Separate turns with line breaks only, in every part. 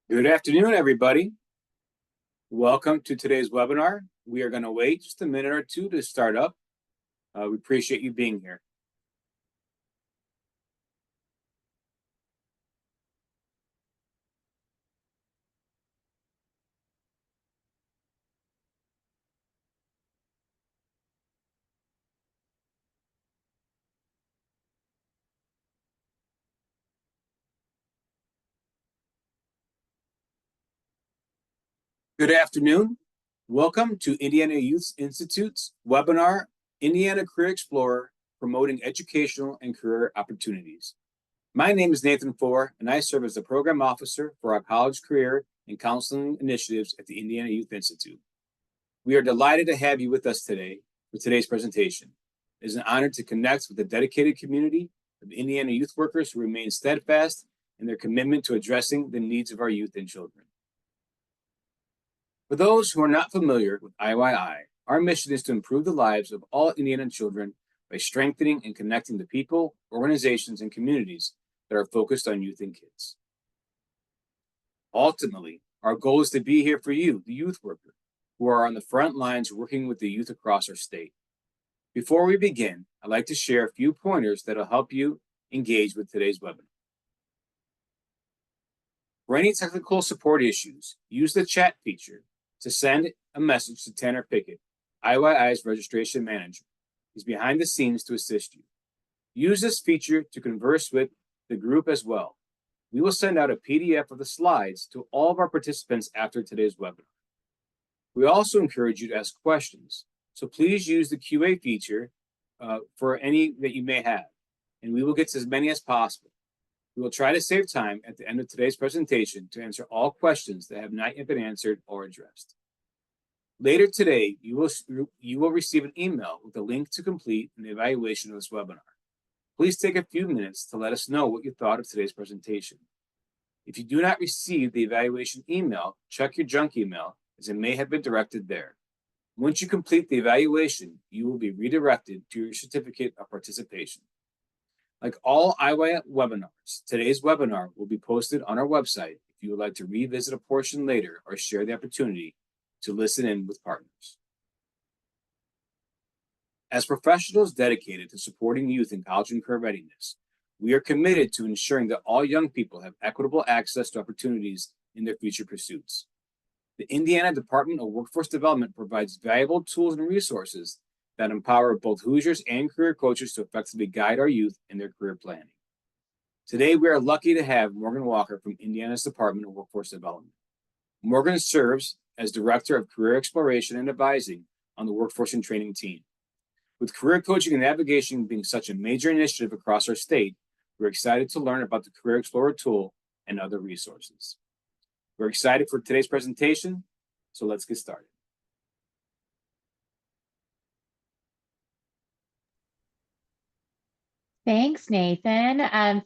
Good afternoon, everybody. Welcome to today's webinar. We are going to wait just a minute or two to start up. We appreciate you being here. Good afternoon. Welcome to Indiana Youth Institute's webinar, Indiana Career Explorer, Promoting Educational and Career Opportunities. My name is Nathan Four, and I serve as the Program Officer for our College Career and Counseling Initiatives at the Indiana Youth Institute. We are delighted to have you with us today for today's presentation. It is an honor to connect with a dedicated community of Indiana youth workers who remain steadfast in their commitment to addressing the needs of our youth and children. For those who are not familiar with IYI, our mission is to improve the lives of all Indiana children by strengthening and connecting the people, organizations, and communities that are focused on youth and kids. Ultimately, our goal is to be here for you, the youth worker, who are on the front lines working with the youth across our state. Before we begin, I'd like to share a few pointers that will help you engage with today's webinar. For any technical support issues, use the chat feature to send a message to Tanner Pickett, IYI's registration manager. He's behind the scenes to assist you. Use this feature to converse with the group as well. We will send out a PDF of the slides to all of our participants after today's webinar. We also encourage you to ask questions, so please use the QA feature for any that you may have, and we will get to as many as possible. We will try to save time at the end of today's presentation to answer all questions that have not yet been answered or addressed. Later today, you will receive an email with a link to complete an evaluation of this webinar. Please take a few minutes to let us know what you thought of today's presentation. If you do not receive the evaluation email, check your junk email, as it may have been directed there. Once you complete the evaluation, you will be redirected to your certificate of participation. Like all IYI webinars, today's webinar will be posted on our website if you would like to revisit a portion later or share the opportunity to listen in with partners. As professionals dedicated to supporting youth in college and career readiness, we are committed to ensuring that all young people have equitable access to opportunities in their future pursuits. The Indiana Department of Workforce Development provides valuable tools and resources that empower both Hoosiers and career coaches to effectively guide our youth in their career planning. Today, we are lucky to have Morgan Walker from Indiana's Department of Workforce Development. Morgan serves as Director of Career Exploration and Advising on the Workforce and Training team. With career coaching and navigation being such a major initiative across our state, we're excited to learn about the Career Explorer tool and other resources. We're excited for today's presentation, so let's get started.
Thanks, Nathan.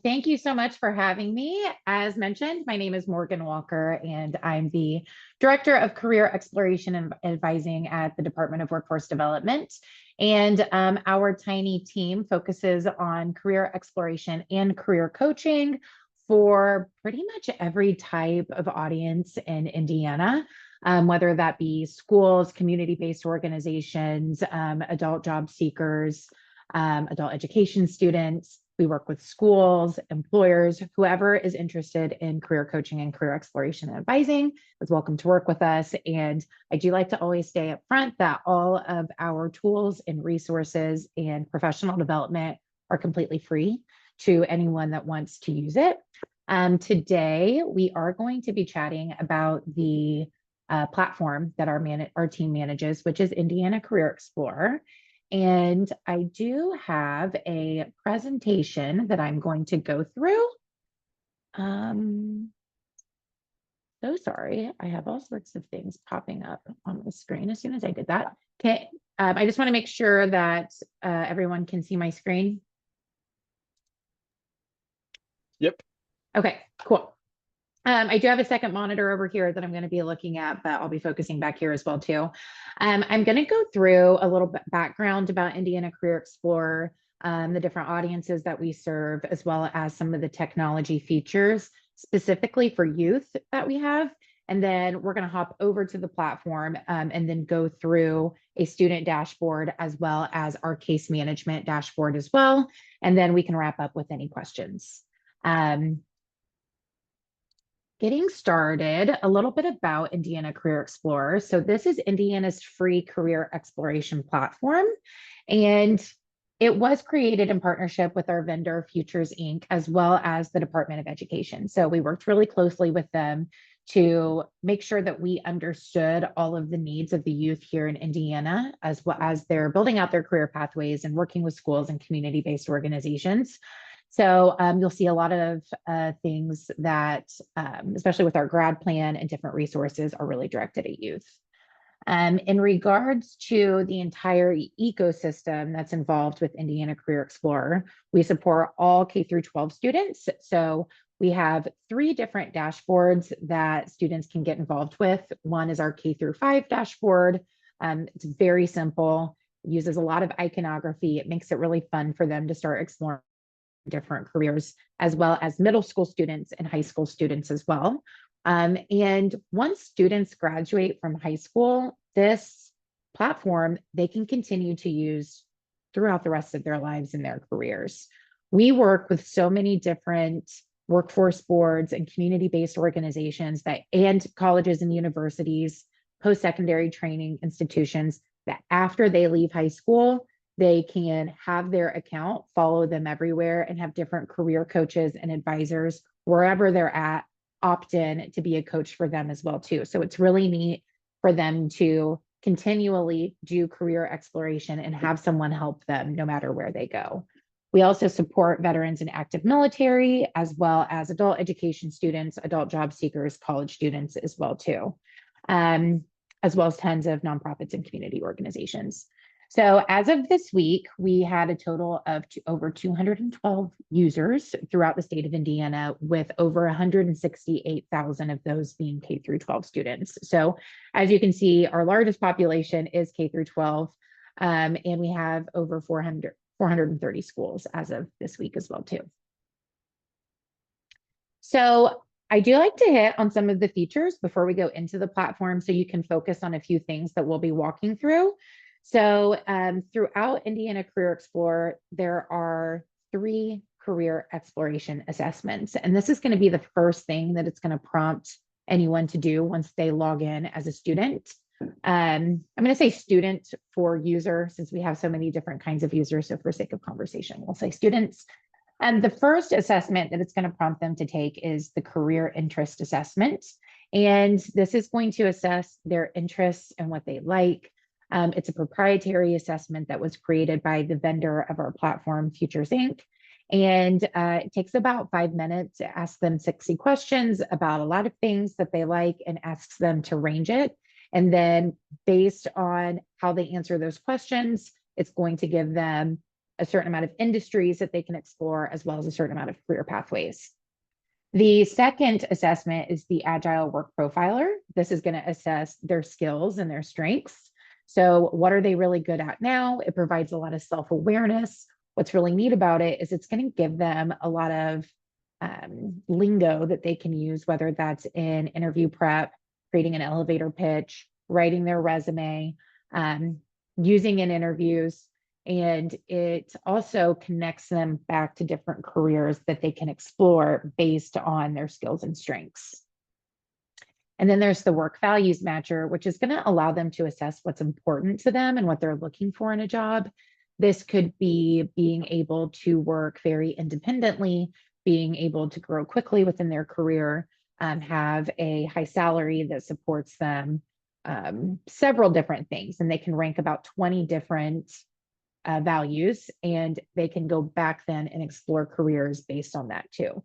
Thank you so much for having me. As mentioned, my name is Morgan Walker, and I'm the Director of Career Exploration and Advising at the Department of Workforce Development. And our tiny team focuses on career exploration and career coaching for pretty much every type of audience in Indiana, whether that be schools, community-based organizations, adult job seekers, adult education students. We work with schools, employers, whoever is interested in career coaching and career exploration and advising is welcome to work with us. And I do like to always stay up front that all of our tools and resources and professional development are completely free to anyone that wants to use it. Today, we are going to be chatting about the platform that our team manages, which is Indiana Career Explorer. And I do have a presentation that I'm going to go through. So sorry, I have all sorts of things popping up on the screen as soon as I did that. Okay, I just want to make sure that everyone can see my screen.
Yep.
Okay, cool. I do have a second monitor over here that I'm going to be looking at, but I'll be focusing back here as well too. I'm going to go through a little bit background about Indiana Career Explorer, the different audiences that we serve, as well as some of the technology features. specifically for youth that we have. And then we're going to hop over to the platform and then go through a student dashboard as well as our case management dashboard as well. And then we can wrap up with any questions. Getting started, a little bit about Indiana Career Explorer. So this is Indiana's free career exploration platform. And it was created in partnership with our vendor, Futures Inc., as well as the Department of Education. So we worked really closely with them to make sure that we understood all of the needs of the youth here in Indiana, as well as they're building out their career pathways and working with schools and community-based organizations. So you'll see a lot of things that, especially with our grad plan and different resources, are really directed at youth. In regards to the entire ecosystem that's involved with Indiana Career Explorer, we support all K through 12 students. So we have 3 different dashboards that students can get involved with. One is our K through 5 dashboard. It's very simple, uses a lot of iconography. It makes it really fun for them to start exploring different careers, as well as middle school students and high school students as well. And once students graduate from high school, this platform they can continue to use throughout the rest of their lives and their careers. We work with so many different workforce boards and community-based organizations that, and colleges and universities, post-secondary training institutions, that after they leave high school, they can have their account, follow them everywhere, and have different career coaches and advisors wherever they're at opt in to be a coach for them as well too. So it's really neat for them to continually do career exploration and have someone help them no matter where they go. We also support veterans and active military, as well as adult education students, adult job seekers, college students as well too, as well as tons of nonprofits and community organizations. So as of this week, we had a total of over 212 users throughout the state of Indiana, with over 168,000 of those being K through 12 students. So as you can see, our largest population is K through 12, and we have over 430 schools as of this week as well too. So I do like to hit on some of the features before we go into the platform so you can focus on a few things that we'll be walking through. So throughout Indiana Career Explorer, there are 3 career exploration assessments. And this is going to be the first thing that it's going to prompt anyone to do once they log in as a student. I'm going to say student for user, since we have so many different kinds of users. So for sake of conversation, we'll say students. And the first assessment that it's going to prompt them to take is the career interest assessment. And this is going to assess their interests and what they like. It's a proprietary assessment that was created by the vendor of our platform, Futures Inc. And it takes about 5 minutes to ask them 60 questions about a lot of things that they like and asks them to range it. And then based on how they answer those questions, it's going to give them a certain amount of industries that they can explore, as well as a certain amount of career pathways. The second assessment is the Agile Work Profiler. This is going to assess their skills and their strengths. So what are they really good at now? It provides a lot of self-awareness. What's really neat about it is it's going to give them a lot of lingo that they can use, whether that's in interview prep, creating an elevator pitch, writing their resume, using in interviews. And it also connects them back to different careers that they can explore based on their skills and strengths. And then there's the work values matcher, which is going to allow them to assess what's important to them and what they're looking for in a job. This could be being able to work very independently, being able to grow quickly within their career, have a high salary that supports them, several different things. And they can rank about 20 different values, and they can go back then and explore careers based on that too.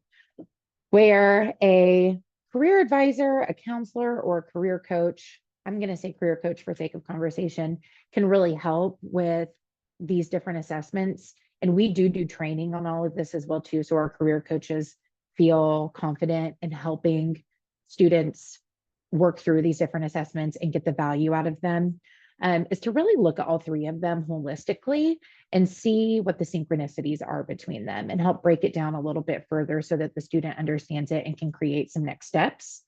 Where a career advisor, a counselor, or a career coach, I'm going to say career coach for sake of conversation, can really help with these different assessments. And we do training on all of this as well too. So our career coaches feel confident in helping students work through these different assessments and get the value out of them. is to really look at all three of them holistically and see what the synchronicities are between them and help break it down a little bit further so that the student understands it and can create some next steps.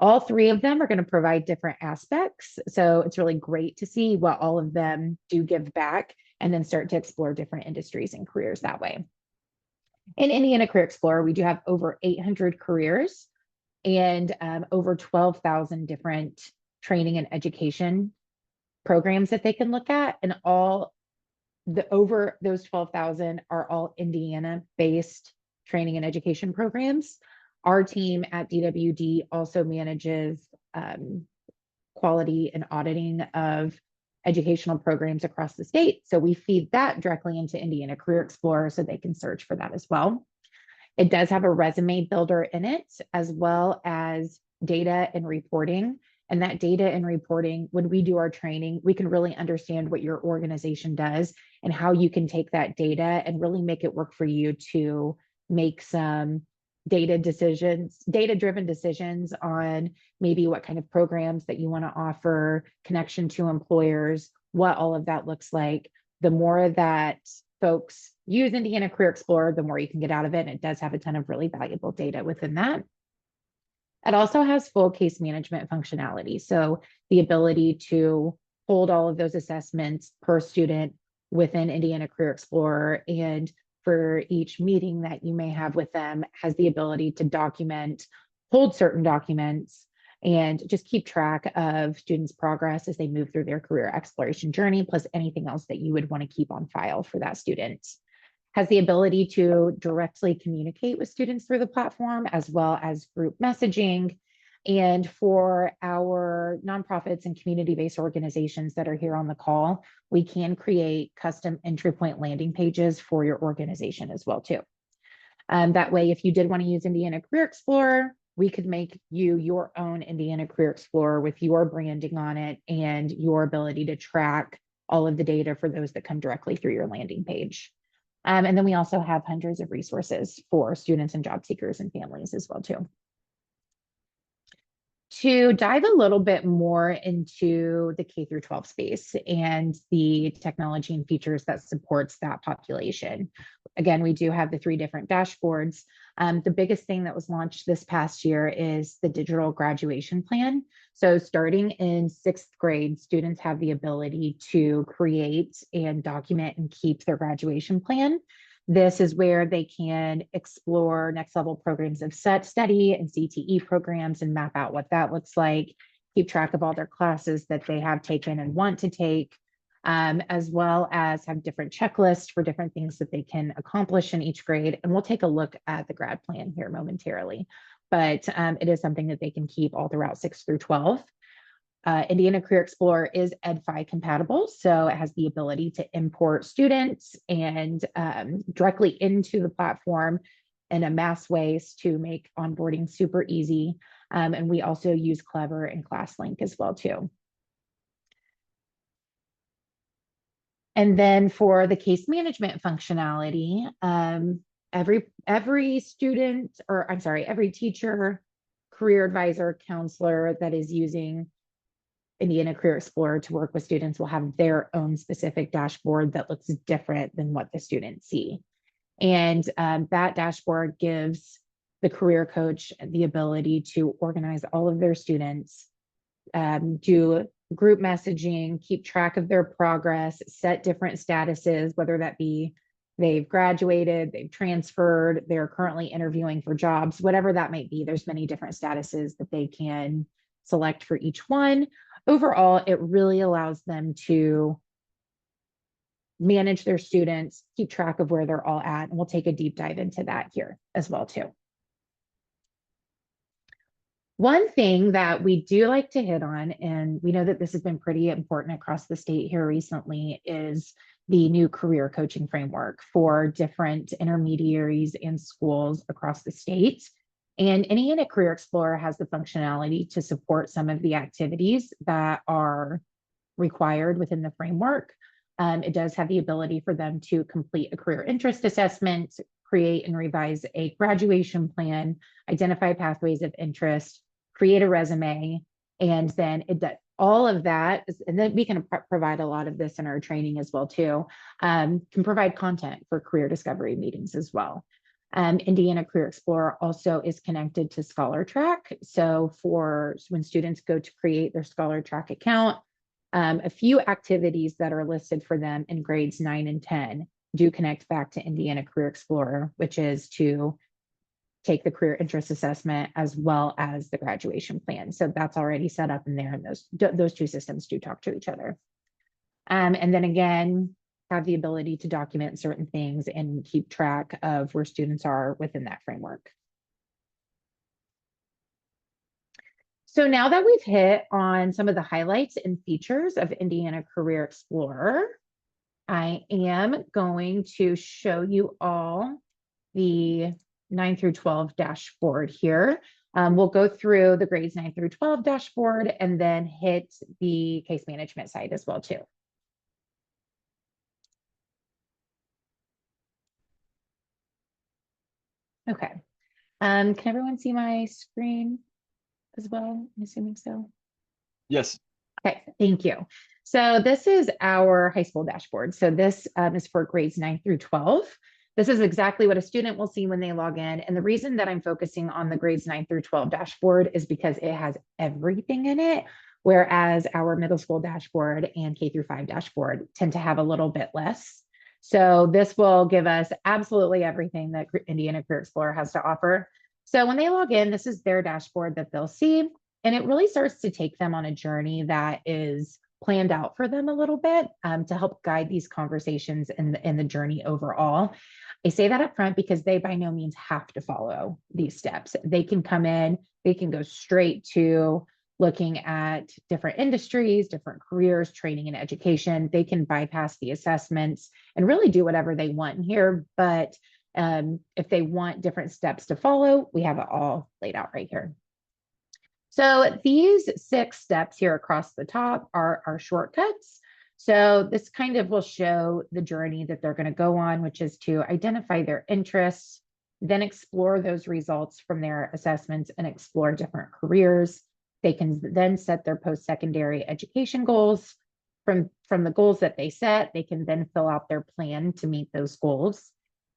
All three of them are going to provide different aspects. So it's really great to see what all of them do give back and then start to explore different industries and careers that way. In Indiana Career Explorer, we do have over 800 careers and over 12,000 different training and education programs that they can look at. And over those 12,000 are all Indiana-based training and education programs. Our team at DWD also manages quality and auditing of educational programs across the state. So we feed that directly into Indiana Career Explorer so they can search for that as well. It does have a resume builder in it, as well as data and reporting. And that data and reporting, when we do our training, we can really understand what your organization does and how you can take that data and really make it work for you to make some data-driven decisions on maybe what kind of programs that you want to offer, connection to employers, what all of that looks like. The more that folks use Indiana Career Explorer, the more you can get out of it. And it does have a ton of really valuable data within that. It also has full case management functionality. So the ability to hold all of those assessments per student within Indiana Career Explorer, and for each meeting that you may have with them has the ability to document, hold certain documents, and just keep track of students' progress as they move through their career exploration journey, plus anything else that you would want to keep on file for that student. Has the ability to directly communicate with students through the platform, as well as group messaging. And for our nonprofits and community-based organizations that are here on the call, we can create custom entry point landing pages for your organization as well too. That way, if you did want to use Indiana Career Explorer, we could make you your own Indiana Career Explorer with your branding on it and your ability to track all of the data for those that come directly through your landing page. And then we also have hundreds of resources for students and job seekers and families as well too. To dive a little bit more into the K through 12 space and the technology and features that supports that population. Again, we do have the 3 different dashboards. The biggest thing that was launched this past year is the digital graduation plan. So starting in 6th grade, students have the ability to create and document and keep their graduation plan. This is where they can explore next level programs of set study and CTE programs and map out what that looks like, keep track of all their classes that they have taken and want to take, as well as have different checklists for different things that they can accomplish in each grade. And we'll take a look at the grad plan here momentarily, but it is something that they can keep all throughout 6 through 12. Indiana Career Explorer is EdFi compatible, so it has the ability to import students and directly into the platform in a mass ways to make onboarding super easy. And we also use Clever and ClassLink as well too. And then for the case management functionality, every student, or I'm sorry, every teacher, career advisor, counselor that is using Indiana Career Explorer to work with students will have their own specific dashboard that looks different than what the students see. And that dashboard gives the career coach the ability to organize all of their students, do group messaging, keep track of their progress, set different statuses, whether that be they've graduated, they've transferred, they're currently interviewing for jobs, whatever that might be. There's many different statuses that they can select for each one. Overall, it really allows them to manage their students, keep track of where they're all at, and we'll take a deep dive into that here as well too. One thing that we do like to hit on, and we know that this has been pretty important across the state here recently, is the new career coaching framework for different intermediaries and schools across the state. And Indiana Career Explorer has the functionality to support some of the activities that are required within the framework. It does have the ability for them to complete a career interest assessment, create and revise a graduation plan, identify pathways of interest, create a resume, and then all of that is, and then we can provide a lot of this in our training as well too, can provide content for career discovery meetings as well. Indiana Career Explorer also is connected to Scholar Track. So for when students go to create their Scholar Track account, a few activities that are listed for them in grades 9 and 10 do connect back to Indiana Career Explorer, which is to take the career interest assessment as well as the graduation plan. So that's already set up in there, and those two systems do talk to each other. And then again, have the ability to document certain things and keep track of where students are within that framework. So now that we've hit on some of the highlights and features of Indiana Career Explorer, I am going to show you all the 9 through 12 dashboard here. We'll go through the grades 9 through 12 dashboard and then hit the case management side as well too. Okay. Can everyone see my screen as well? I'm assuming so.
Yes.
Okay, thank you. So this is our high school dashboard. So this is for grades 9 through 12. This is exactly what a student will see when they log in. And the reason that I'm focusing on the grades 9 through 12 dashboard is because it has everything in it, whereas our middle school dashboard and K through 5 dashboard tend to have a little bit less. So this will give us absolutely everything that Indiana Career Explorer has to offer. So when they log in, this is their dashboard that they'll see. And it really starts to take them on a journey that is planned out for them a little bit to help guide these conversations in the journey overall. I say that up front because they by no means have to follow these steps. They can come in, they can go straight to looking at different industries, different careers, training and education. They can bypass the assessments and really do whatever they want here. But if they want different steps to follow, we have it all laid out right here. So these 6 steps here across the top are our shortcuts. So this kind of will show the journey that they're going to go on, which is to identify their interests, then explore those results from their assessments and explore different careers. They can then set their post-secondary education goals. From the goals that they set, they can then fill out their plan to meet those goals.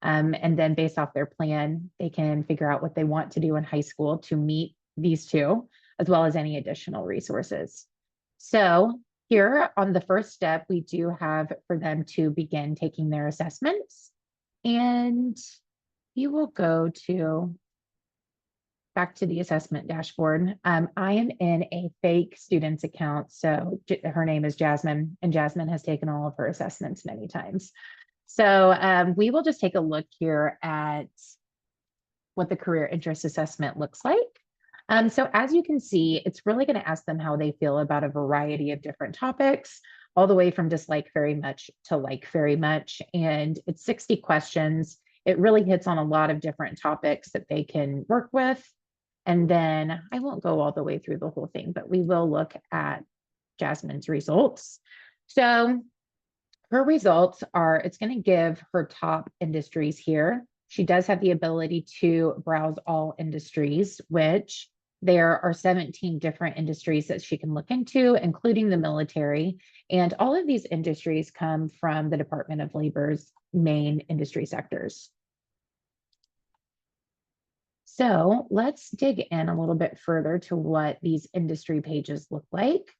And then based off their plan, they can figure out what they want to do in high school to meet these two, as well as any additional resources. So here on the first step, we do have for them to begin taking their assessments. And you will go back to the assessment dashboard. I am in a fake student's account. So her name is Jasmine, and Jasmine has taken all of her assessments many times. So we will just take a look here at what the career interest assessment looks like. So as you can see, it's really going to ask them how they feel about a variety of different topics, all the way from dislike very much to like very much. And it's 60 questions. It really hits on a lot of different topics that they can work with. And then I won't go all the way through the whole thing, but we will look at Jasmine's results. So her results are, it's going to give her top industries here. She does have the ability to browse all industries, which there are 17 different industries that she can look into, including the military. And all of these industries come from the Department of Labor's main industry sectors. So let's dig in a little bit further to what these industry pages look like.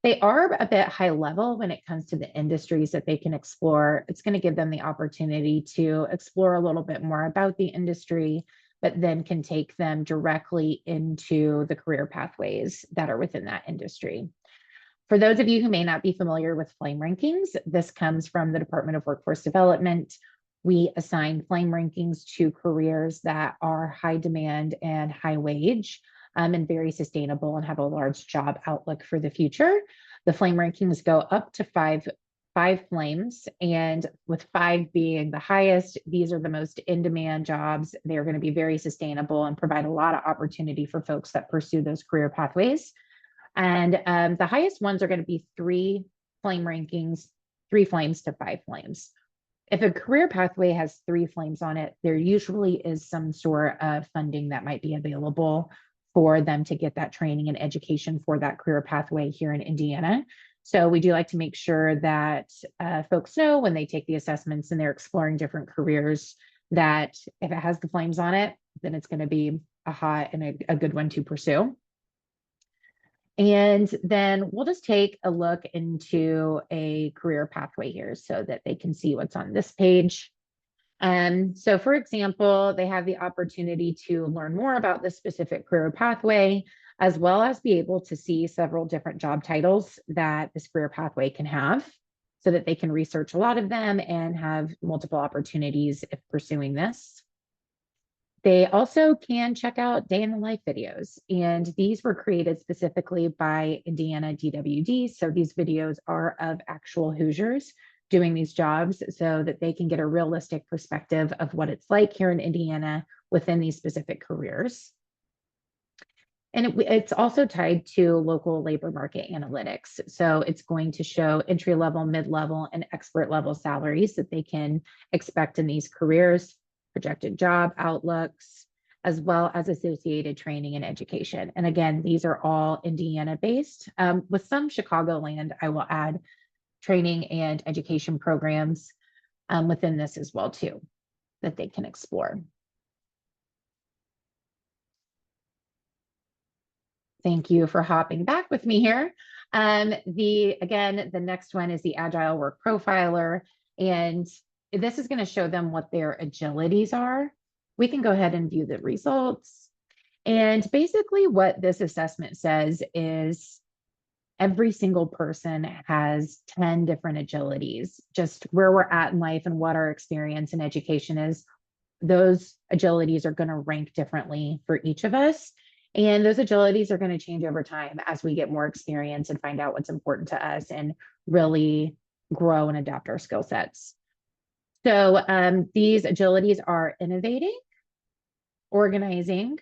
They are a bit high level when it comes to the industries that they can explore. It's going to give them the opportunity to explore a little bit more about the industry, but then can take them directly into the career pathways that are within that industry. For those of you who may not be familiar with flame rankings, this comes from the Department of Workforce Development. We assign flame rankings to careers that are high demand and high wage and very sustainable and have a large job outlook for the future. The flame rankings go up to five flames, and with 5 being the highest, these are the most in-demand jobs. They're going to be very sustainable and provide a lot of opportunity for folks that pursue those career pathways. And the highest ones are going to be 3 flame rankings, 3 flames to 5 flames. If a career pathway has 3 flames on it, there usually is some sort of funding that might be available for them to get that training and education for that career pathway here in Indiana. So we do like to make sure that folks know when they take the assessments and they're exploring different careers that if it has the flames on it, then it's going to be a hot and a good one to pursue. And then we'll just take a look into a career pathway here so that they can see what's on this page. So for example, they have the opportunity to learn more about this specific career pathway, as well as be able to see several different job titles that this career pathway can have so that they can research a lot of them and have multiple opportunities if pursuing this. They also can check out day in the life videos, and these were created specifically by Indiana DWD. So these videos are of actual Hoosiers doing these jobs so that they can get a realistic perspective of what it's like here in Indiana within these specific careers. And it's also tied to local labor market analytics. So it's going to show entry-level, mid-level, and expert-level salaries that they can expect in these careers, projected job outlooks, as well as associated training and education. And again, these are all Indiana-based, with some Chicagoland, I will add, training and education programs within this as well too, that they can explore. Thank you for hopping back with me here. Again, the next one is the Agile Work Profiler, and this is going to show them what their agilities are. We can go ahead and view the results. And basically what this assessment says is every single person has 10 different agilities, just where we're at in life and what our experience and education is. Those agilities are going to rank differently for each of us. And those agilities are going to change over time as we get more experience and find out what's important to us and really grow and adapt our skill sets. So these agilities are innovating, organizing,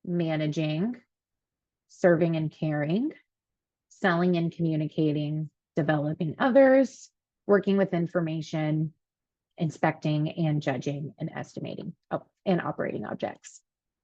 managing, serving and caring, selling and communicating, developing others, working with information, inspecting and judging and estimating, and operating objects.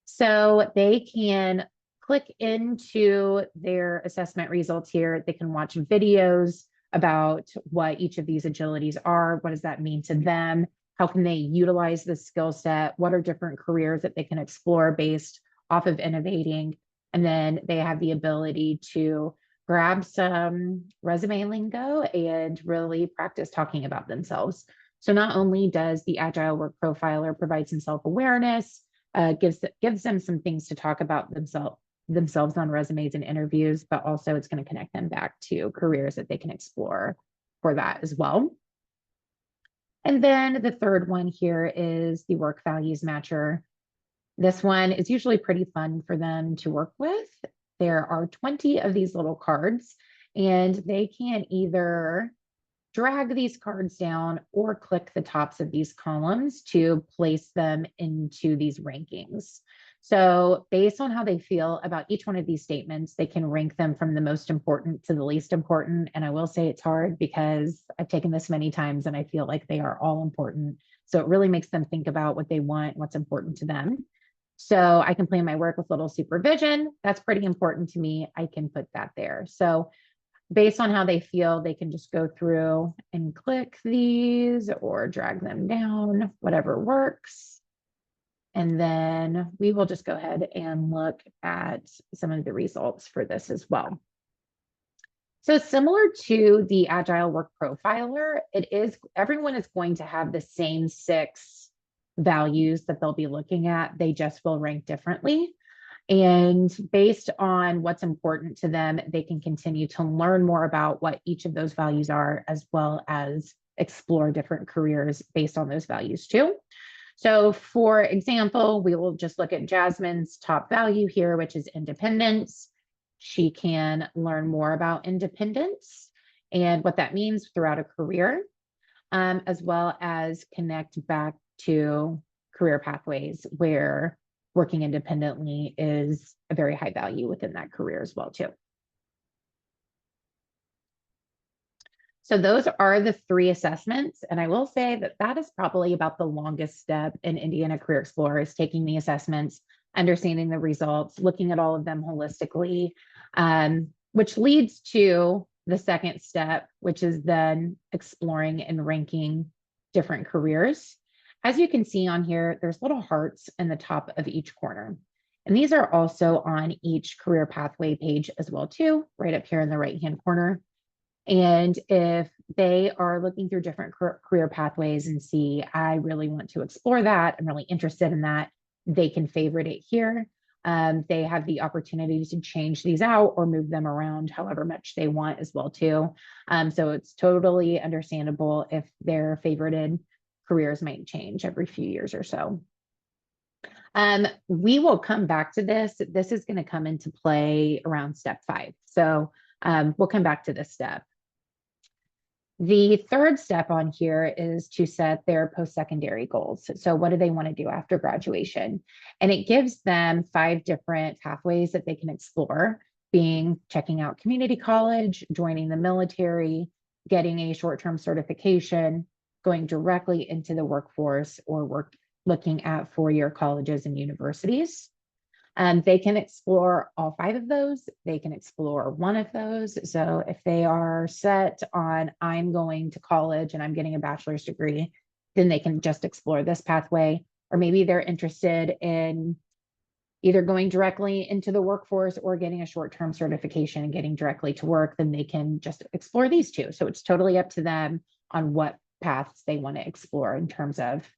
So they can click into their assessment results here. They can watch videos about what each of these agilities are. What does that mean to them? How can they utilize this skill set? What are different careers that they can explore based off of innovating? And then they have the ability to grab some resume lingo and really practice talking about themselves. So not only does the Agile Work Profiler provide some self-awareness, gives them some things to talk about themselves on resumes and interviews, but also it's going to connect them back to careers that they can explore for that as well. And then the third one here is the Work Values Matcher. This one is usually pretty fun for them to work with. There are 20 of these little cards, and they can either drag these cards down or click the tops of these columns to place them into these rankings. So based on how they feel about each one of these statements, they can rank them from the most important to the least important. And I will say it's hard because I've taken this many times and I feel like they are all important. So it really makes them think about what they want, what's important to them. So I can plan my work with little supervision. That's pretty important to me. I can put that there. So based on how they feel, they can just go through and click these or drag them down, whatever works. And then we will just go ahead and look at some of the results for this as well. So similar to the Agile Work Profiler, everyone is going to have the same 6 values that they'll be looking at. They just will rank differently. And based on what's important to them, they can continue to learn more about what each of those values are, as well as explore different careers based on those values too. So for example, we will just look at Jasmine's top value here, which is independence. She can learn more about independence and what that means throughout a career, as well as connect back to career pathways where working independently is a very high value within that career as well too. So those are the 3 assessments. And I will say that that is probably about the longest step in Indiana Career Explorer is taking the assessments. understanding the results, looking at all of them holistically, which leads to the second step, which is then exploring and ranking different careers. As you can see on here, there's little hearts in the top of each corner. And these are also on each career pathway page as well too, right up here in the right-hand corner. And if they are looking through different career pathways and see, I really want to explore that, I'm really interested in that, they can favorite it here. They have the opportunity to change these out or move them around however much they want as well too. So it's totally understandable if their favorited careers might change every few years or so. We will come back to this. This is going to come into play around step 5. So we'll come back to this step. The third step on here is to set their post-secondary goals. So what do they want to do after graduation? And it gives them 5 different pathways that they can explore, being checking out community college, joining the military, getting a short-term certification, going directly into the workforce, or looking at 4-year colleges and universities. They can explore all 5 of those. They can explore one of those. So if they are set on, I'm going to college and I'm getting a bachelor's degree, then they can just explore this pathway. Or maybe they're interested in either going directly into the workforce or getting a short-term certification and getting directly to work, then they can just explore these 2. So it's totally up to them on what paths they want to explore in terms of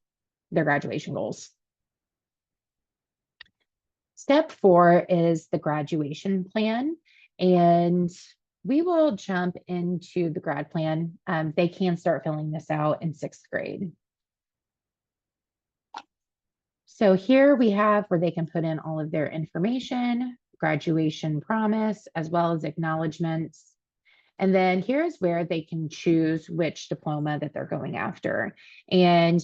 their graduation goals. Step 4 is the graduation plan, and we will jump into the grad plan. They can start filling this out in 6th grade. So here we have where they can put in all of their information, graduation promise, as well as acknowledgements. And then here's where they can choose which diploma that they're going after. And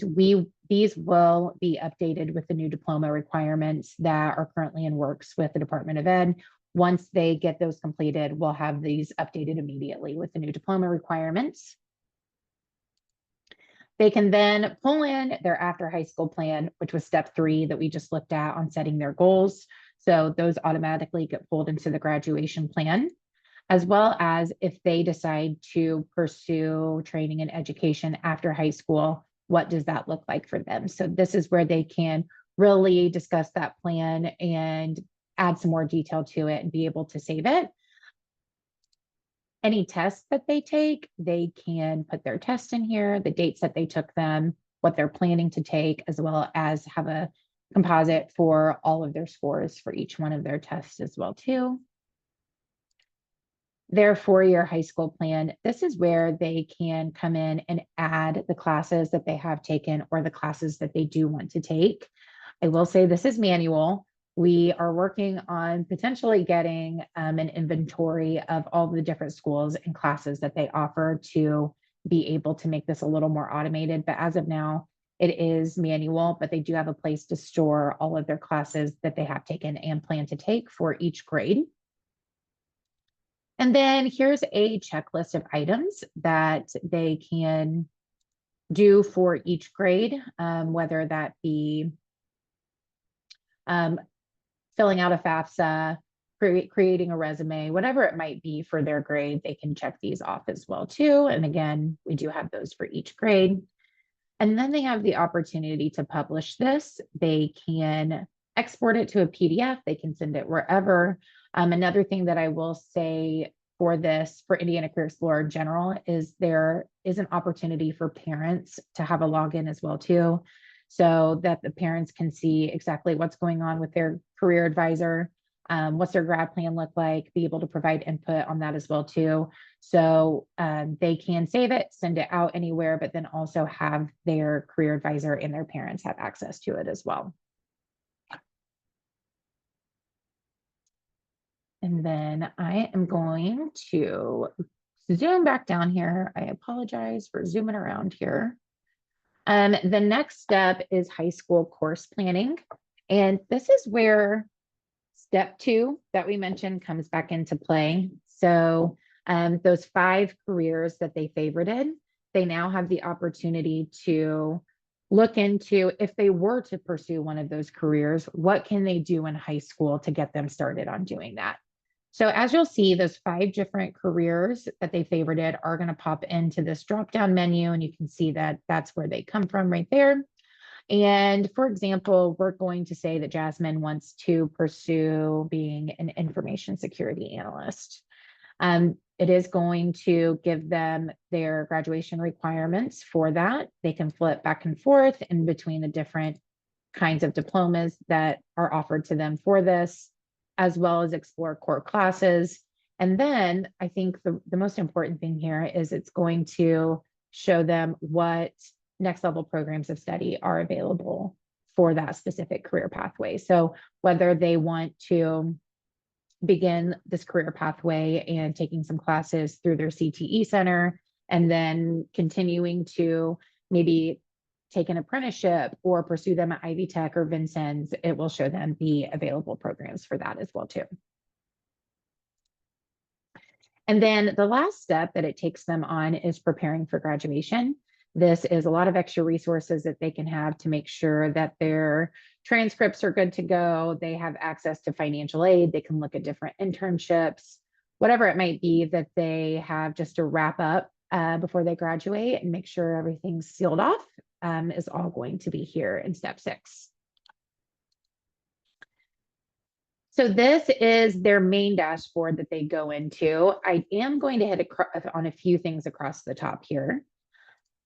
these will be updated with the new diploma requirements that are currently in works with the Department of Ed. Once they get those completed, we'll have these updated immediately with the new diploma requirements. They can then pull in their after high school plan, which was step 3 that we just looked at on setting their goals. So those automatically get pulled into the graduation plan, as well as if they decide to pursue training and education after high school, what does that look like for them? So this is where they can really discuss that plan and add some more detail to it and be able to save it. Any tests that they take, they can put their test in here, the dates that they took them, what they're planning to take, as well as have a composite for all of their scores for each one of their tests as well too. Their 4-year high school plan, this is where they can come in and add the classes that they have taken or the classes that they do want to take. I will say this is manual. We are working on potentially getting an inventory of all the different schools and classes that they offer to be able to make this a little more automated. But as of now, it is manual, but they do have a place to store all of their classes that they have taken and plan to take for each grade. And then here's a checklist of items that they can do for each grade, whether that be filling out a FAFSA, creating a resume, whatever it might be for their grade, they can check these off as well too. And again, we do have those for each grade. And then they have the opportunity to publish this. They can export it to a PDF. They can send it wherever. Another thing that I will say for this, for Indiana Career Explorer in general, is there is an opportunity for parents to have a login as well too, so that the parents can see exactly what's going on with their career advisor, what's their grad plan look like, be able to provide input on that as well too. So they can save it, send it out anywhere, but then also have their career advisor and their parents have access to it as well. And then I am going to zoom back down here. I apologize for zooming around here. The next step is high school course planning. And this is where step 2 that we mentioned comes back into play. So those 5 careers that they favorited, they now have the opportunity to look into if they were to pursue one of those careers, what can they do in high school to get them started on doing that? So as you'll see, those 5 different careers that they favorited are going to pop into this drop-down menu, and you can see that that's where they come from right there. And for example, we're going to say that Jasmine wants to pursue being an information security analyst. It is going to give them their graduation requirements for that. They can flip back and forth in between the different kinds of diplomas that are offered to them for this, as well as explore core classes. And then I think the most important thing here is it's going to show them what next level programs of study are available for that specific career pathway. So whether they want to begin this career pathway and taking some classes through their CTE center, and then continuing to maybe take an apprenticeship or pursue them at Ivy Tech or Vincennes, it will show them the available programs for that as well too. And then the last step that it takes them on is preparing for graduation. This is a lot of extra resources that they can have to make sure that their transcripts are good to go. They have access to financial aid. They can look at different internships, whatever it might be that they have just to wrap up before they graduate and make sure everything's sealed off is all going to be here in step 6. So this is their main dashboard that they go into. I am going to hit on a few things across the top here.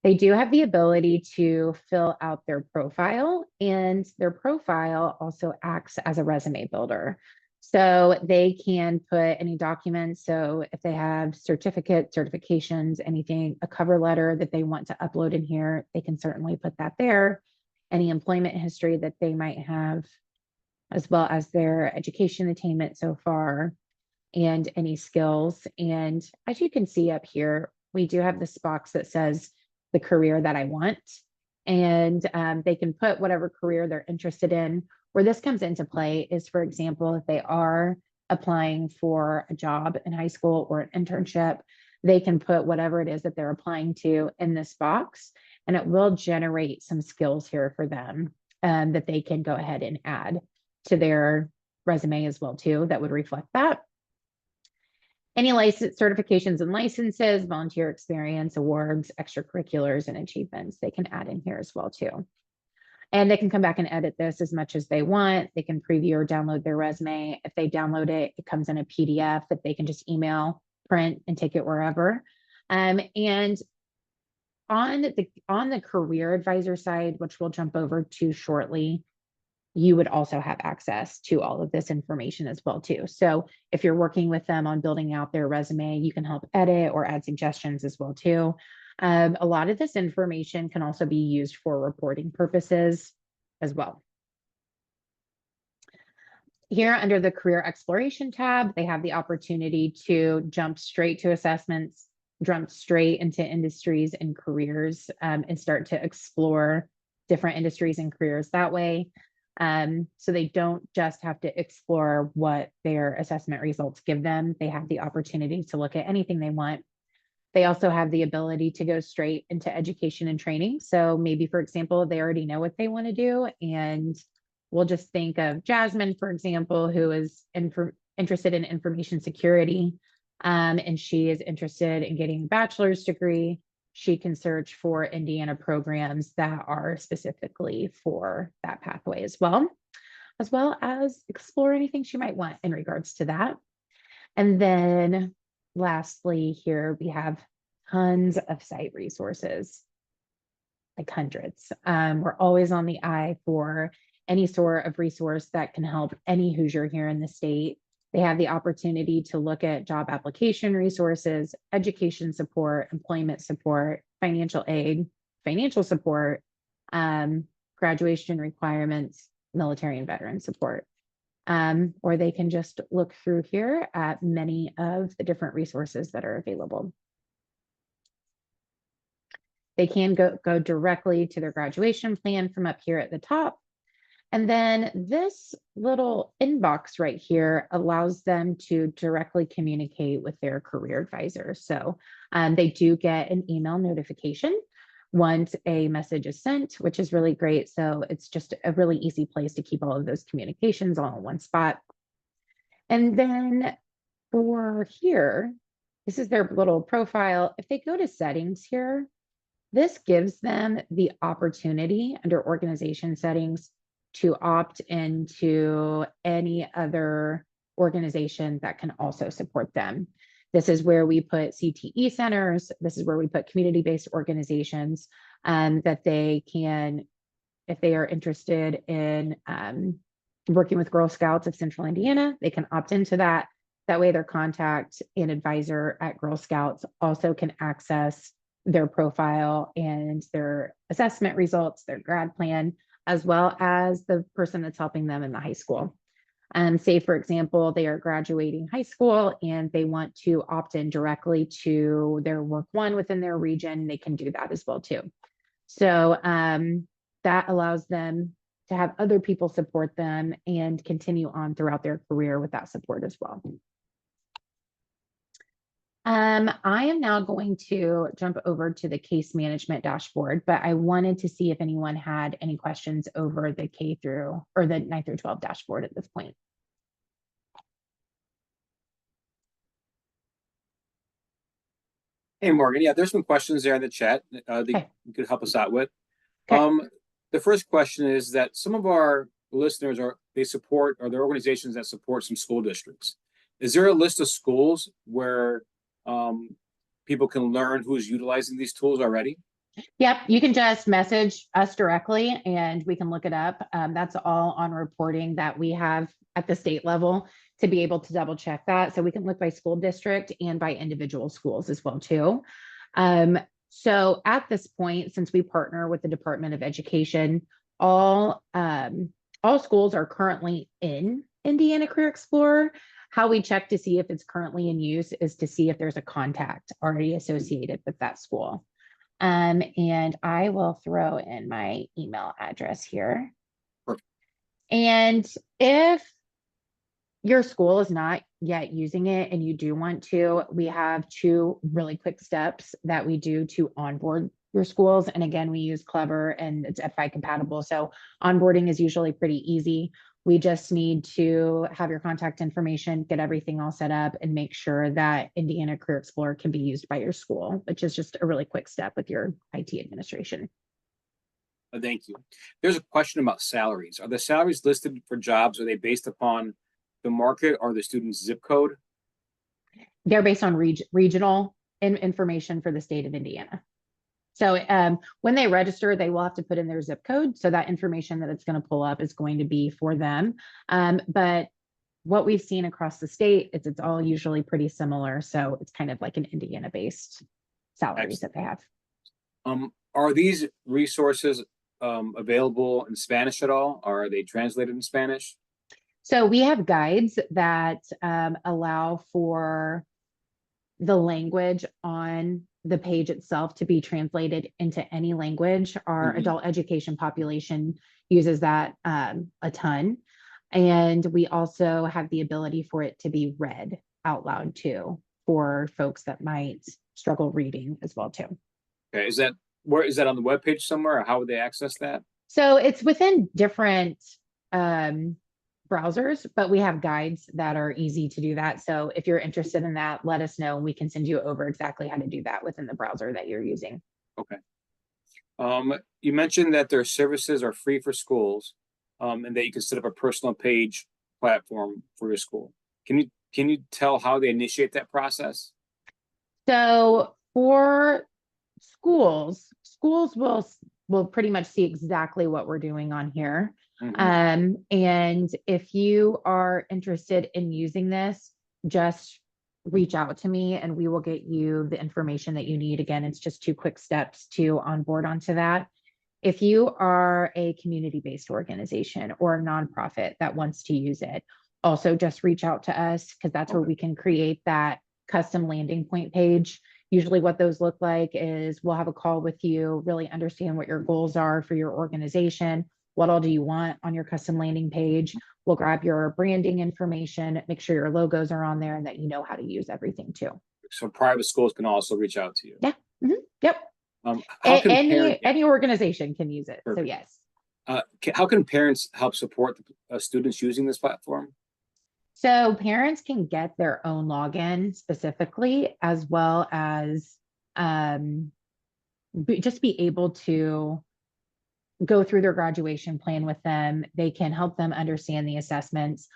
They do have the ability to fill out their profile, and their profile also acts as a resume builder. So they can put any documents. So if they have certificates, certifications, anything, a cover letter that they want to upload in here, they can certainly put that there. Any employment history that they might have, as well as their education attainment so far, and any skills. And as you can see up here, we do have this box that says the career that I want. And they can put whatever career they're interested in. Where this comes into play is, for example, if they are applying for a job in high school or an internship, they can put whatever it is that they're applying to in this box, and it will generate some skills here for them that they can go ahead and add to their resume as well too, that would reflect that. Any license certifications and licenses, volunteer experience, awards, extracurriculars, and achievements, they can add in here as well too. And they can come back and edit this as much as they want. They can preview or download their resume. If they download it, it comes in a PDF that they can just email, print, and take it wherever. And on the career advisor side, which we'll jump over to shortly, you would also have access to all of this information as well too. So if you're working with them on building out their resume, you can help edit or add suggestions as well too. A lot of this information can also be used for reporting purposes as well. Here under the career exploration tab, they have the opportunity to jump straight to assessments, jump straight into industries and careers, and start to explore different industries and careers that way. So they don't just have to explore what their assessment results give them. They have the opportunity to look at anything they want. They also have the ability to go straight into education and training. So maybe, for example, they already know what they want to do. And we'll just think of Jasmine, for example, who is interested in information security, and she is interested in getting a bachelor's degree. She can search for Indiana programs that are specifically for that pathway as well as explore anything she might want in regards to that. And then lastly, here we have tons of site resources, like hundreds. We're always on the eye for any sort of resource that can help any Hoosier here in the state. They have the opportunity to look at job application resources, education support, employment support, financial aid, financial support, graduation requirements, military and veteran support. Or they can just look through here at many of the different resources that are available. They can go directly to their graduation plan from up here at the top. And then this little inbox right here allows them to directly communicate with their career advisor. So they do get an email notification once a message is sent, which is really great. So it's just a really easy place to keep all of those communications all in one spot. And then for here, this is their little profile. If they go to settings here, this gives them the opportunity under organization settings to opt into any other organization that can also support them. This is where we put CTE centers. This is where we put community-based organizations that they can, if they are interested in working with Girl Scouts of Central Indiana, they can opt into that. That way their contact and advisor at Girl Scouts also can access their profile and their assessment results, their grad plan, as well as the person that's helping them in the high school. Say, for example, they are graduating high school and they want to opt in directly to their work one within their region, they can do that as well too. So that allows them to have other people support them and continue on throughout their career with that support as well. I am now going to jump over to the case management dashboard, but I wanted to see if anyone had any questions over the K through or the 9 through 12 dashboard at this point.
Hey, Morgan. Yeah, there's some questions there in the chat that you could help us out with. The first question is that some of our listeners they support, or they're organizations that support some school districts. Is there a list of schools where people can learn who's utilizing these tools already?
Yep, you can just message us directly and we can look it up. That's all on reporting that we have at the state level to be able to double check that. So we can look by school district and by individual schools as well too. So at this point, since we partner with the Department of Education, all schools are currently in Indiana Career Explorer. How we check to see if it's currently in use is to see if there's a contact already associated with that school. And I will throw in my email address here.
Perfect.
And if your school is not yet using it and you do want to, we have 2 really quick steps that we do to onboard your schools. And again, we use Clever and it's FI compatible. So onboarding is usually pretty easy. We just need to have your contact information, get everything all set up, and make sure that Indiana Career Explorer can be used by your school, which is just a really quick step with your IT administration.
Thank you. There's a question about salaries. Are the salaries listed for jobs? Are they based upon the market or the student's zip code?
They're based on regional information for the state of Indiana. So when they register, they will have to put in their zip code. So that information that it's going to pull up is going to be for them. But what we've seen across the state, it's all usually pretty similar. So it's kind of like an Indiana-based salaries that they have.
Are these resources available in Spanish at all? Or are they translated in Spanish?
So we have guides that allow for the language on the page itself to be translated into any language. Our adult education population uses that a ton. And we also have the ability for it to be read out loud too, for folks that might struggle reading as well too.
Okay, is that on the webpage somewhere, or how would they access that?
So it's within different browsers, but we have guides that are easy to do that. So if you're interested in that, let us know and we can send you over exactly how to do that within the browser that you're using.
Okay. You mentioned that their services are free for schools, and that you can set up a personal page platform for your school. Can you tell how they initiate that process?
So for schools will pretty much see exactly what we're doing on here. And if you are interested in using this, just reach out to me and we will get you the information that you need. Again, it's just 2 quick steps to onboard onto that. If you are a community-based organization or a nonprofit that wants to use it, also just reach out to us because that's where we can create that custom landing point page. Usually what those look like is we'll have a call with you, really understand what your goals are for your organization. What all do you want on your custom landing page? We'll grab your branding information, make sure your logos are on there and that you know how to use everything too.
So private schools can also reach out to you.
Yeah. Yep.
How can parents,
Any organization can use it. So yes.
how can parents help support the, students using this platform?
So parents can get their own login specifically, as well as um, just be able to go through their graduation plan with them. They can help them understand the assessments.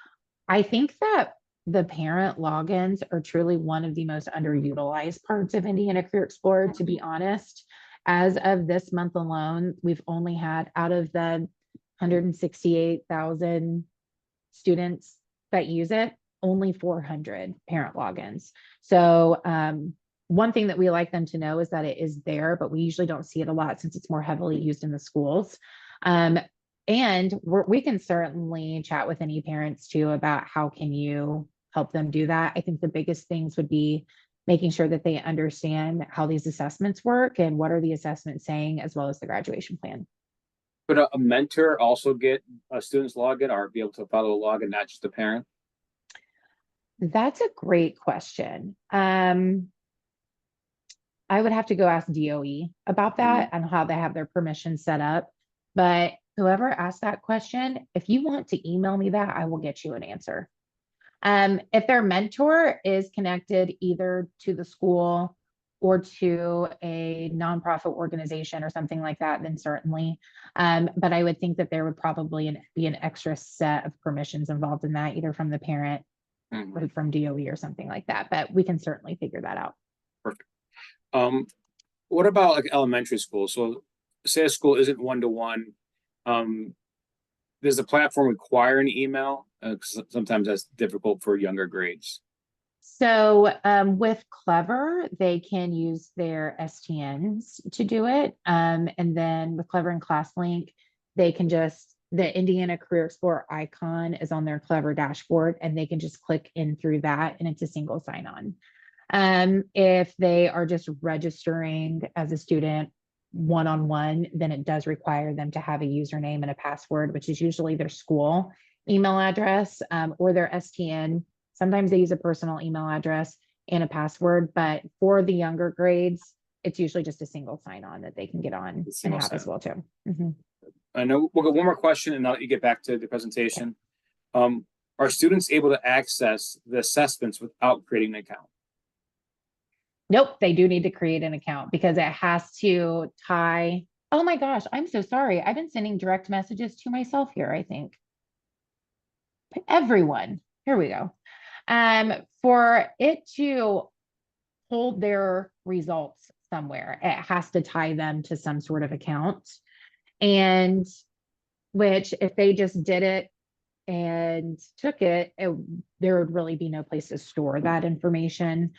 I think that the parent logins are truly one of the most underutilized parts of Indiana Career Explorer, to be honest. As of this month alone, we've only had, out of the 168,000 students that use it, only 400 parent logins. So one thing that we like them to know is that it is there, but we usually don't see it a lot since it's more heavily used in the schools. And we can certainly chat with any parents too about how can you help them do that. I think the biggest things would be making sure that they understand how these assessments work and what are the assessments saying, as well as the graduation plan.
Could a mentor also get a student's login or be able to follow a login, not just a parent?
That's a great question. I would have to go ask DOE about that and how they have their permissions set up. But whoever asked that question, if you want to email me that, I will get you an answer. If their mentor is connected either to the school or to a nonprofit organization or something like that, then certainly. But I would think that there would probably be an extra set of permissions involved in that, either from the parent or from DOE or something like that. But we can certainly figure that out.
Perfect. What about like elementary school? So say a school isn't one-to-one. Does the platform require an email? Sometimes that's difficult for younger grades.
So with Clever, they can use their STNs to do it. And then with Clever and ClassLink, they can just, the Indiana Career Explorer icon is on their Clever dashboard, and they can just click in through that, and it's a single sign-on. If they are just registering as a student one-on-one, then it does require them to have a username and a password, which is usually their school email address or their STN. Sometimes they use a personal email address and a password, but for the younger grades, it's usually just a single sign-on that they can get on and have as well too.
I know we'll get one more question and I'll let you get back to the presentation. Are students able to access the assessments without creating an account?
Nope, they do need to create an account because it has to tie. Oh my gosh, I'm so sorry. I've been sending direct messages to myself here, I think. Everyone, here we go. For it to hold their results somewhere, it has to tie them to some sort of account. And which, if they just did it and took it, there would really be no place to store that information.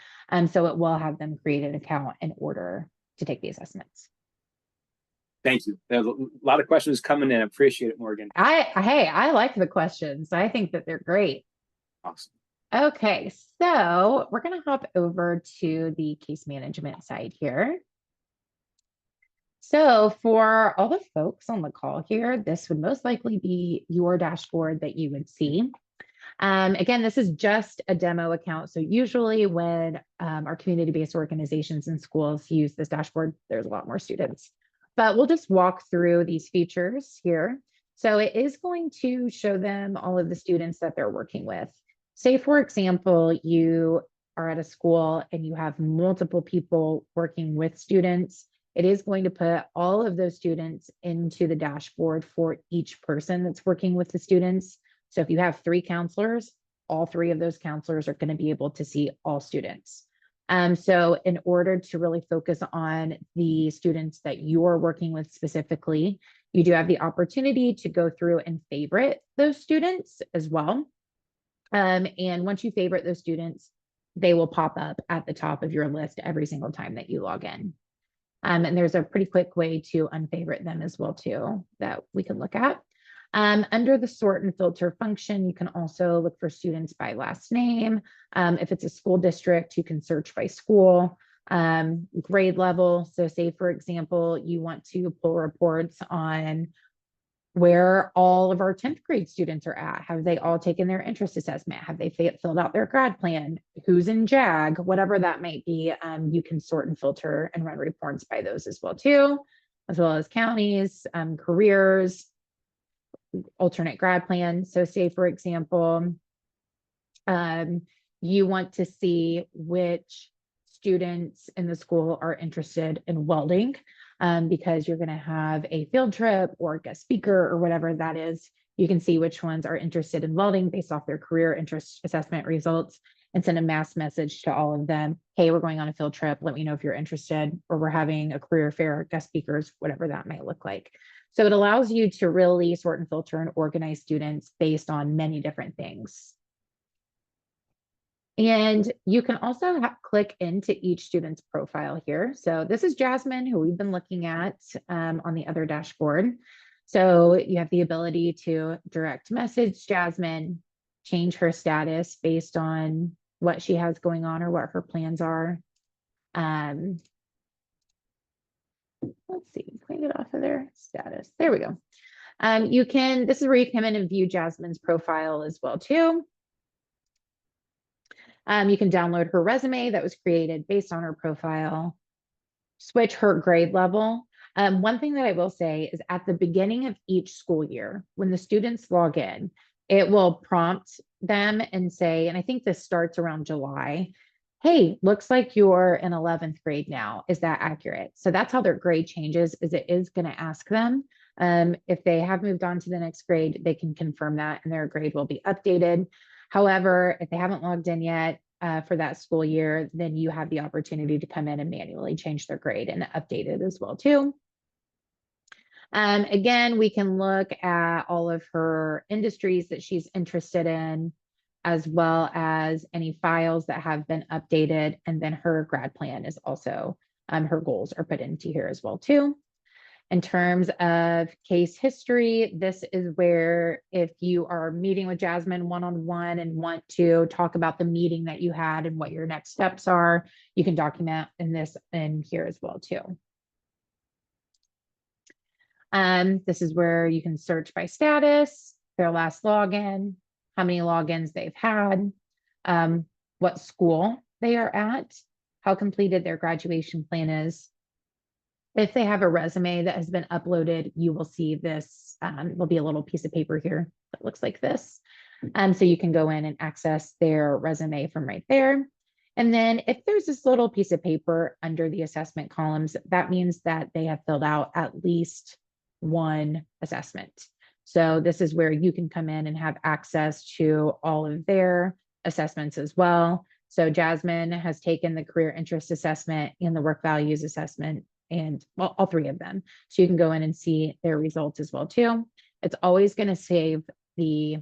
So it will have them create an account in order to take the assessments.
Thank you. There's a lot of questions coming in. I appreciate it, Morgan.
Hey, I like the questions. I think that they're great.
Awesome.
Okay, so we're going to hop over to the case management side here. So for all the folks on the call here, this would most likely be your dashboard that you would see. Again, this is just a demo account. So usually when our community-based organizations and schools use this dashboard, there's a lot more students. But we'll just walk through these features here. So it is going to show them all of the students that they're working with. Say, for example, you are at a school and you have multiple people working with students. It is going to put all of those students into the dashboard for each person that's working with the students. So if you have 3 counselors, all 3 of those counselors are going to be able to see all students. So in order to really focus on the students that you're working with specifically, you do have the opportunity to go through and favorite those students as well. And once you favorite those students, they will pop up at the top of your list every single time that you log in. And there's a pretty quick way to unfavorite them as well too that we can look at. Under the sort and filter function, you can also look for students by last name. If it's a school district, you can search by school, grade level. So say, for example, you want to pull reports on where all of our 10th grade students are at. Have they all taken their interest assessment? Have they filled out their grad plan? Who's in JAG? Whatever that might be, you can sort and filter and run reports by those as well too, as well as counties, careers, alternate grad plans. So say, for example, you want to see which students in the school are interested in welding, because you're going to have a field trip or guest speaker or whatever that is. You can see which ones are interested in welding based off their career interest assessment results and send a mass message to all of them. Hey, we're going on a field trip. Let me know if you're interested, or we're having a career fair, guest speakers, whatever that might look like. So it allows you to really sort and filter and organize students based on many different things. And you can also click into each student's profile here. So this is Jasmine, who we've been looking at on the other dashboard. So you have the ability to direct message Jasmine, change her status based on what she has going on or what her plans are. Let's see, can we get off of their status? There we go. This is where you come in and view Jasmine's profile as well too. You can download her resume that was created based on her profile, switch her grade level. One thing that I will say is at the beginning of each school year, when the students log in, it will prompt them and say, and I think this starts around July, hey, looks like you're in 11th grade now. Is that accurate? So that's how their grade changes, is it is going to ask them. If they have moved on to the next grade, they can confirm that and their grade will be updated. However, if they haven't logged in yet for that school year, then you have the opportunity to come in and manually change their grade and update it as well too. Again, we can look at all of her industries that she's interested in, as well as any files that have been updated. And then her grad plan is also, her goals are put into here as well too. In terms of case history, this is where if you are meeting with Jasmine one-on-one and want to talk about the meeting that you had and what your next steps are, you can document in here as well too. This is where you can search by status, their last login, how many logins they've had, what school they are at, how completed their graduation plan is. If they have a resume that has been uploaded, you will see this. There'll be a little piece of paper here that looks like this. So you can go in and access their resume from right there. And then if there's this little piece of paper under the assessment columns, that means that they have filled out at least one assessment. So this is where you can come in and have access to all of their assessments as well. So Jasmine has taken the career interest assessment and the work values assessment, and well, all three of them. So you can go in and see their results as well too. It's always going to save the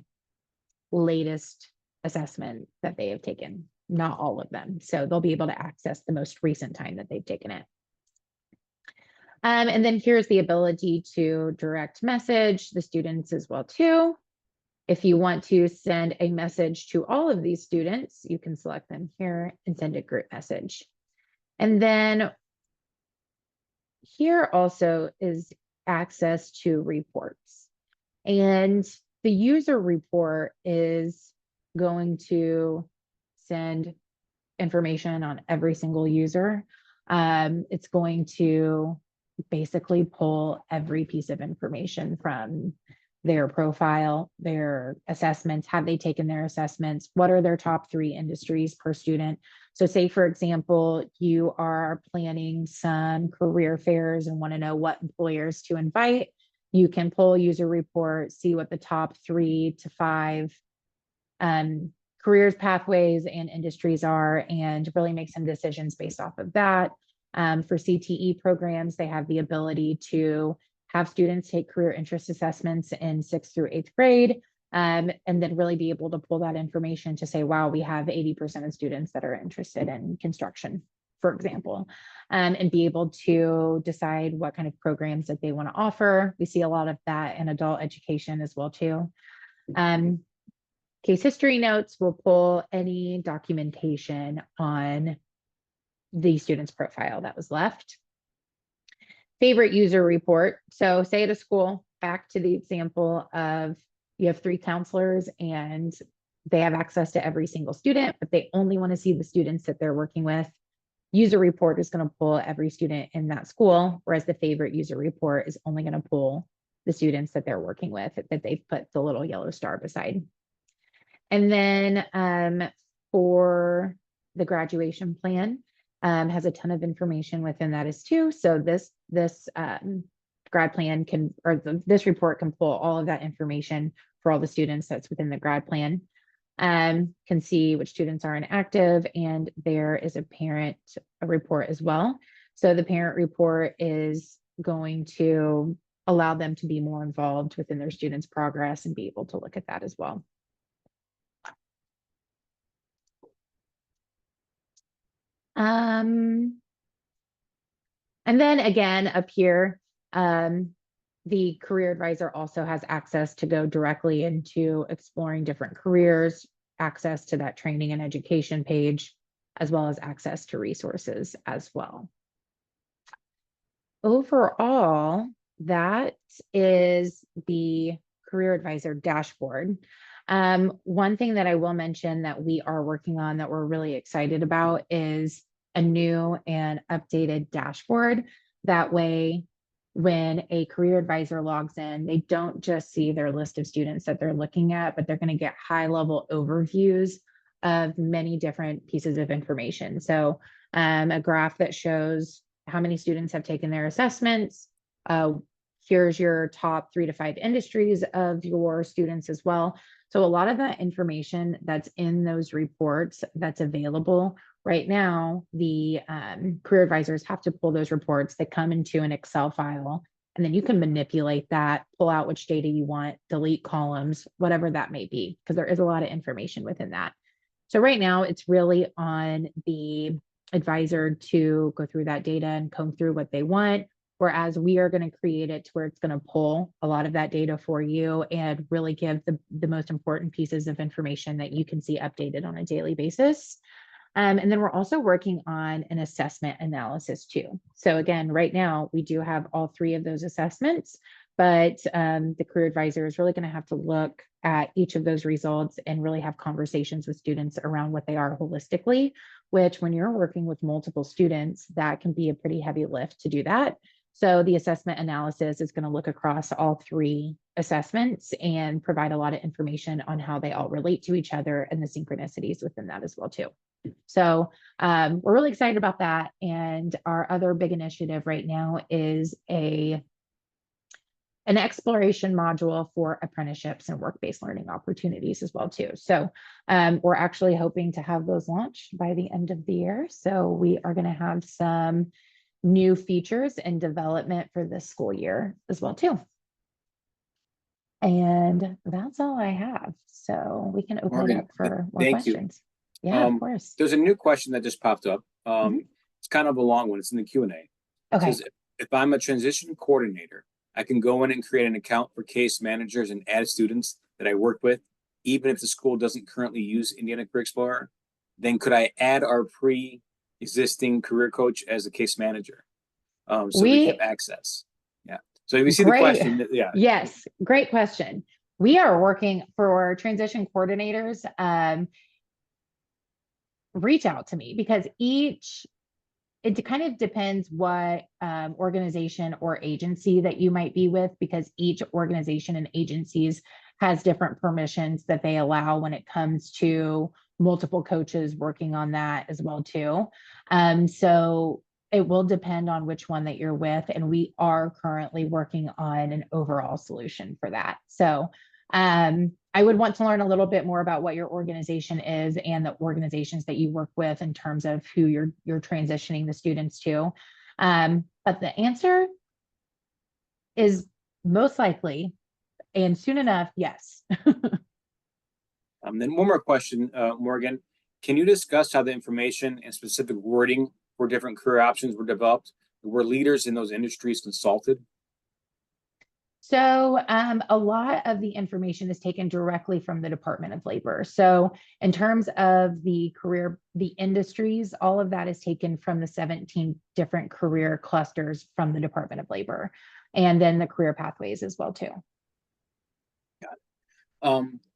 latest assessment that they have taken, not all of them. So they'll be able to access the most recent time that they've taken it. And then here's the ability to direct message the students as well too. If you want to send a message to all of these students, you can select them here and send a group message. And then here also is access to reports. And the user report is going to send information on every single user. It's going to basically pull every piece of information from their profile, their assessments, have they taken their assessments, what are their top 3 industries per student. So say, for example, you are planning some career fairs and want to know what employers to invite. You can pull user report, see what the top 3 to 5 careers, pathways, and industries are, and really make some decisions based off of that. For CTE programs, they have the ability to have students take career interest assessments in 6th through 8th grade, and then really be able to pull that information to say, wow, we have 80% of students that are interested in construction, for example, and be able to decide what kind of programs that they want to offer. We see a lot of that in adult education as well too. Case history notes will pull any documentation on the student's profile that was left. Favorite user report. So say at a school, back to the example of you have 3 counselors and they have access to every single student, but they only want to see the students that they're working with. User report is going to pull every student in that school, whereas the favorite user report is only going to pull the students that they're working with, that they've put the little yellow star beside. And then for the graduation plan, has a ton of information within that as too. So this grad plan can, or this report can pull all of that information for all the students that's within the grad plan. Can see which students are inactive, and there is a parent report as well. So the parent report is going to allow them to be more involved within their students' progress and be able to look at that as well. And then again, up here, the career advisor also has access to go directly into exploring different careers, access to that training and education page, as well as access to resources as well. Overall, that is the career advisor dashboard. One thing that I will mention that we are working on that we're really excited about is a new and updated dashboard. That way, when a career advisor logs in, they don't just see their list of students that they're looking at, but they're going to get high-level overviews of many different pieces of information. So a graph that shows how many students have taken their assessments. Here's your top 3 to 5 industries of your students as well. So a lot of that information that's in those reports that's available right now, the career advisors have to pull those reports. They come into an Excel file, and then you can manipulate that, pull out which data you want, delete columns, whatever that may be, because there is a lot of information within that. So right now it's really on the advisor to go through that data and comb through what they want, whereas we are going to create it to where it's going to pull a lot of that data for you and really give the most important pieces of information that you can see updated on a daily basis. And then we're also working on an assessment analysis too. So again, right now we do have all 3 of those assessments, but the career advisor is really going to have to look at each of those results and really have conversations with students around what they are holistically, which when you're working with multiple students, that can be a pretty heavy lift to do that. So the assessment analysis is going to look across all 3 assessments and provide a lot of information on how they all relate to each other and the synchronicities within that as well too. So we're really excited about that. And our other big initiative right now is an exploration module for apprenticeships and work-based learning opportunities as well too. So we're actually hoping to have those launched by the end of the year. So we are going to have some new features and development for this school year as well too. And that's all I have. So we can open it up for more questions. Yeah, of course.
There's a new question that just popped up. It's kind of a long one. It's in the Q&A.
Okay.
It says, if I'm a transition coordinator, I can go in and create an account for case managers and add students that I work with, even if the school doesn't currently use Indiana Career Explorer. Then could I add our pre-existing career coach as a case manager? So we have access. Yeah. So if you see the question, yeah.
Yes, great question. We are working for transition coordinators. Reach out to me because it kind of depends what organization or agency that you might be with, because each organization and agencies has different permissions that they allow when it comes to multiple coaches working on that as well too. So it will depend on which one that you're with, and we are currently working on an overall solution for that. So I would want to learn a little bit more about what your organization is and the organizations that you work with in terms of who you're transitioning the students to. But the answer is most likely, and soon enough, yes.
Then one more question, Morgan. Can you discuss how the information and specific wording for different career options were developed? Were leaders in those industries consulted?
So a lot of the information is taken directly from the Department of Labor. So in terms of the industries, all of that is taken from the 17 different career clusters from the Department of Labor. and then the career pathways as well too.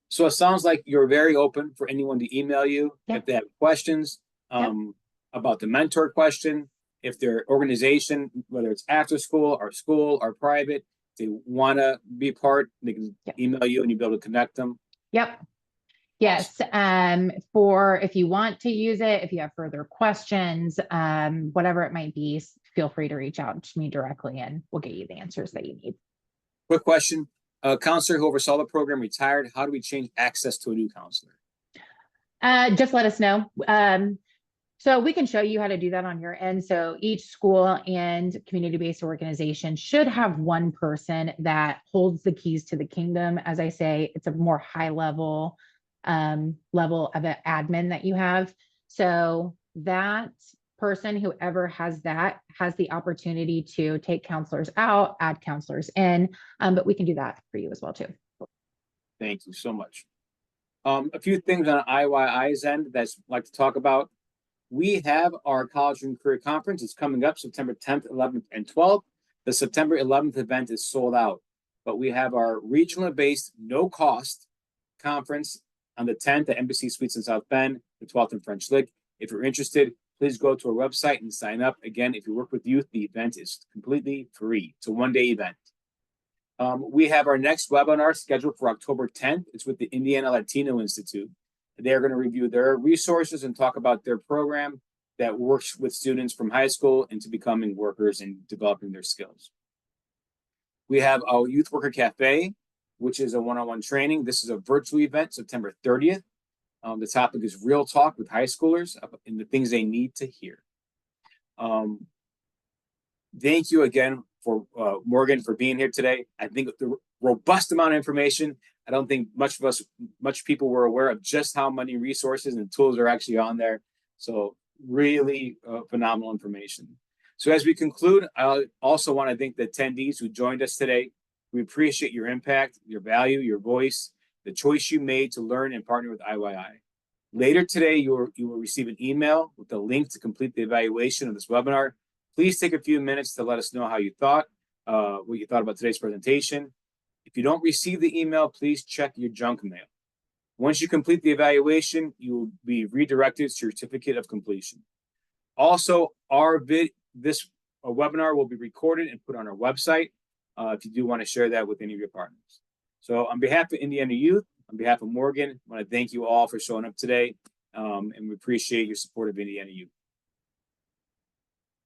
So it sounds like you're very open for anyone to email you if they have questions about the mentor question, if their organization, whether it's after school or private, they want to be part, they can email you and you'll be able to connect them.
Yep. Yes. For if you want to use it, if you have further questions, whatever it might be, feel free to reach out to me directly and we'll get you the answers that you need.
Quick question. A counselor who oversaw the program retired. How do we change access to a new counselor?
Just let us know. So we can show you how to do that on your end. So each school and community-based organization should have one person that holds the keys to the kingdom. As I say, it's a more high level of an admin that you have. So that person, whoever has that, has the opportunity to take counselors out, add counselors in, but we can do that for you as well too.
Thank you so much. A few things on IYI's end that I'd like to talk about. We have our College and Career Conference. It's coming up September 10th, 11th, and 12th. The September 11th event is sold out, but we have our regionally based, no cost conference on the 10th at Embassy Suites in South Bend, the 12th in French Lick. If you're interested, please go to our website and sign up. Again, if you work with youth, the event is completely free. It's a one-day event. We have our next webinar scheduled for October 10th. It's with the Indiana Latino Institute. They're going to review their resources and talk about their program that works with students from high school into becoming workers and developing their skills. We have our Youth Worker Cafe, which is a one-on-one training. This is a virtual event, September 30th. The topic is real talk with high schoolers and the things they need to hear. Thank you again for Morgan for being here today. I think the robust amount of information. I don't think much people were aware of just how many resources and tools are actually on there. So really phenomenal information. So as we conclude, I also want to thank the attendees who joined us today. We appreciate your impact, your value, your voice, the choice you made to learn and partner with IYI. Later today, you will receive an email with the link to complete the evaluation of this webinar. Please take a few minutes to let us know how you thought, what you thought about today's presentation. If you don't receive the email, please check your junk mail. Once you complete the evaluation, you will be redirected to your certificate of completion. Also, this webinar will be recorded and put on our website if you do want to share that with any of your partners. So on behalf of Indiana Youth, on behalf of Morgan, I want to thank you all for showing up today, and we appreciate your support of Indiana Youth.